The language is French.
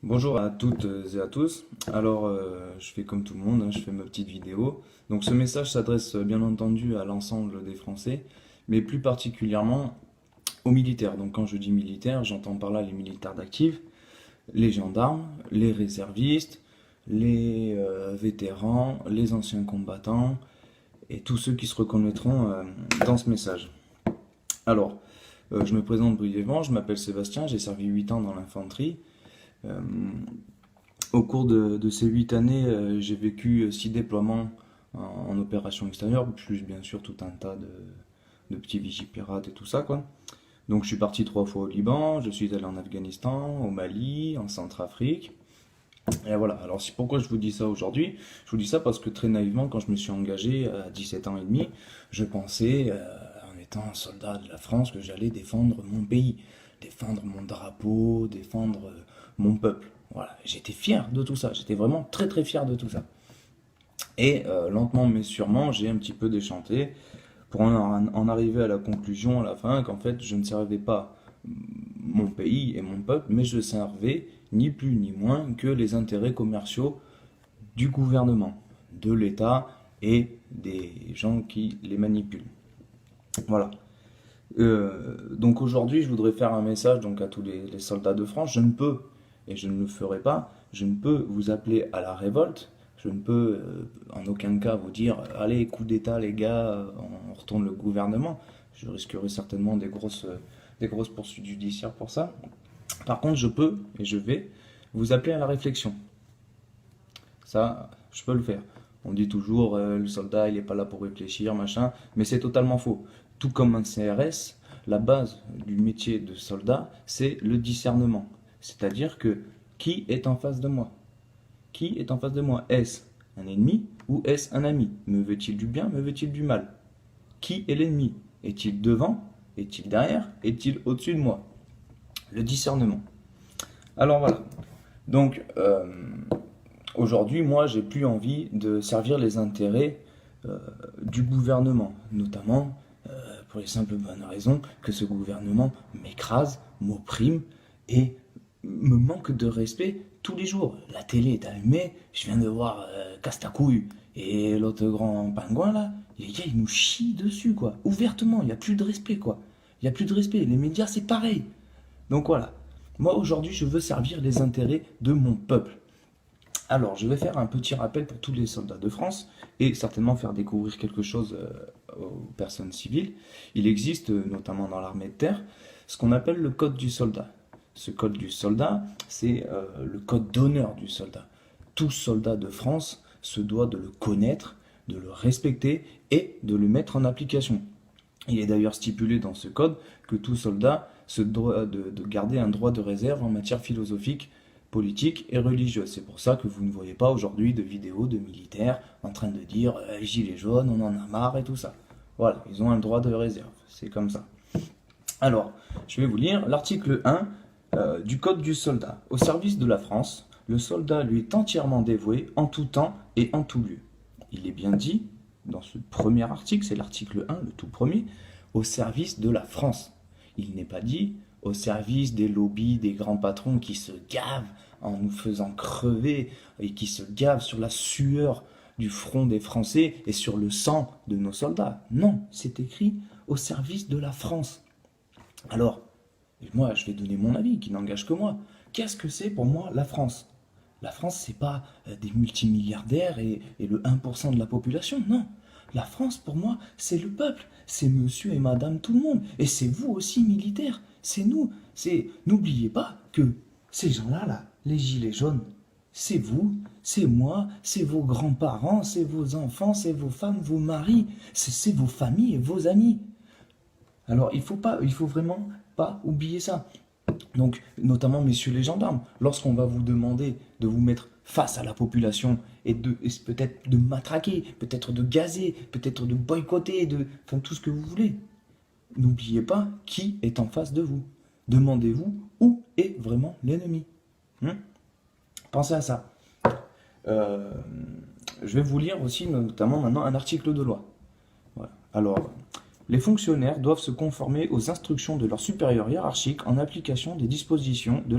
Bonjour à toutes et à tous. Alors, je fais comme tout le monde, hein, je fais ma petite vidéo. Donc, ce message s'adresse bien entendu à l'ensemble des Français, mais plus particulièrement aux militaires. Donc, quand je dis militaires, j'entends par là les militaires d'actifs, les gendarmes, les réservistes, les vétérans, les anciens combattants et tous ceux qui se reconnaîtront dans ce message. Alors, je me présente brièvement, je m'appelle Sébastien, j'ai servi 8 ans dans l'infanterie. Euh, Au cours de ces 8 années, j'ai vécu 6 déploiements en opération extérieure, plus bien sûr tout un tas de petits vigipirates et tout ça, quoi. Donc je suis parti 3 fois au Liban, je suis allé en Afghanistan, au Mali, en Centrafrique. Et voilà, alors pourquoi je vous dis ça aujourd'hui? Je vous dis ça parce que très naïvement, quand je me suis engagé à 17 ans et demi, je pensais, en étant un soldat de la France, que j'allais défendre mon pays, défendre mon drapeau, défendre mon peuple. Voilà, j'étais fier de tout ça, j'étais vraiment très très fier de tout ça. Et lentement mais sûrement, j'ai un petit peu déchanté pour en arriver à la conclusion à la fin qu'en fait, je ne servais pas mon pays et mon peuple, mais je servais ni plus ni moins que les intérêts commerciaux du gouvernement, de l'État et des gens qui les manipulent. Voilà. Donc aujourd'hui, je voudrais faire un message donc à tous les soldats de France. Je ne peux, et je ne le ferai pas, je ne peux vous appeler à la révolte. Je ne peux en aucun cas vous dire allez, coup d'État les gars, on retourne le gouvernement. Je risquerai certainement des grosses poursuites judiciaires pour ça. Par contre, je peux et je vais vous appeler à la réflexion. Ça, je peux le faire. On dit toujours le soldat il n'est pas là pour réfléchir, machin, mais c'est totalement faux. Tout comme un CRS, la base du métier de soldat, c'est le discernement. C'est-à-dire que qui est en face de moi? Qui est en face de moi? Est-ce un ennemi ou est-ce un ami? Me veut-il du bien, me veut-il du mal? Qui est l'ennemi? Est-il devant? Est-il derrière? Est-il au-dessus de moi? Le discernement. Alors voilà. Donc, aujourd'hui, moi, j'ai plus envie de servir les intérêts du gouvernement, notamment pour les simples bonnes raisons que ce gouvernement m'écrase, m'opprime et me manque de respect tous les jours. La télé est allumée, je viens de voir Castacouille et l'autre grand pingouin là, les gars ils nous chient dessus quoi, ouvertement, il n'y a plus de respect quoi. Il n'y a plus de respect, les médias c'est pareil. Donc voilà, moi aujourd'hui je veux servir les intérêts de mon peuple. Alors, je vais faire un petit rappel pour tous les soldats de France et certainement faire découvrir quelque chose aux personnes civiles. Il existe, notamment dans l'armée de terre, ce qu'on appelle le code du soldat. Ce code du soldat, c'est le code d'honneur du soldat. Tout soldat de France se doit de le connaître, de le respecter et de le mettre en application. Il est d'ailleurs stipulé dans ce code que tout soldat se doit de garder un droit de réserve en matière philosophique, politique et religieuse. C'est pour ça que vous ne voyez pas aujourd'hui de vidéos de militaires en train de dire gilets jaunes, on en a marre et tout ça. Voilà, ils ont un droit de réserve, c'est comme ça. Alors, je vais vous lire l'article 1 du Code du soldat. Au service de la France, le soldat lui est entièrement dévoué en tout temps et en tout lieu. Il est bien dit, dans ce premier article, c'est l'article 1, le tout premier, au service de la France. Il n'est pas dit au service des lobbies, des grands patrons qui se gavent en nous faisant crever et qui se gavent sur la sueur du front des Français et sur le sang de nos soldats. Non, c'est écrit au service de la France. Alors, moi, je vais donner mon avis, qui n'engage que moi. Qu'est-ce que c'est pour moi la France? La France, c'est pas des multimilliardaires et le 1% de la population, non. La France, pour moi, c'est le peuple, c'est monsieur et madame tout le monde, et c'est vous aussi, militaires, c'est nous. N'oubliez pas que ces gens-là, là, les gilets jaunes, c'est vous, c'est moi, c'est vos grands-parents, c'est vos enfants, c'est vos femmes, vos maris, c'est vos familles et vos amis. Alors, il faut vraiment pas oublier ça. Donc, notamment, messieurs les gendarmes, lorsqu'on va vous demander de vous mettre face à la population et peut-être de matraquer, peut-être de gazer, peut-être de boycotter, enfin tout ce que vous voulez, n'oubliez pas qui est en face de vous. Demandez-vous où est vraiment l'ennemi. Pensez à ça. Je vais vous lire aussi, notamment maintenant, un article de loi. Voilà. Alors, les fonctionnaires doivent se conformer aux instructions de leurs supérieurs hiérarchiques en application des dispositions de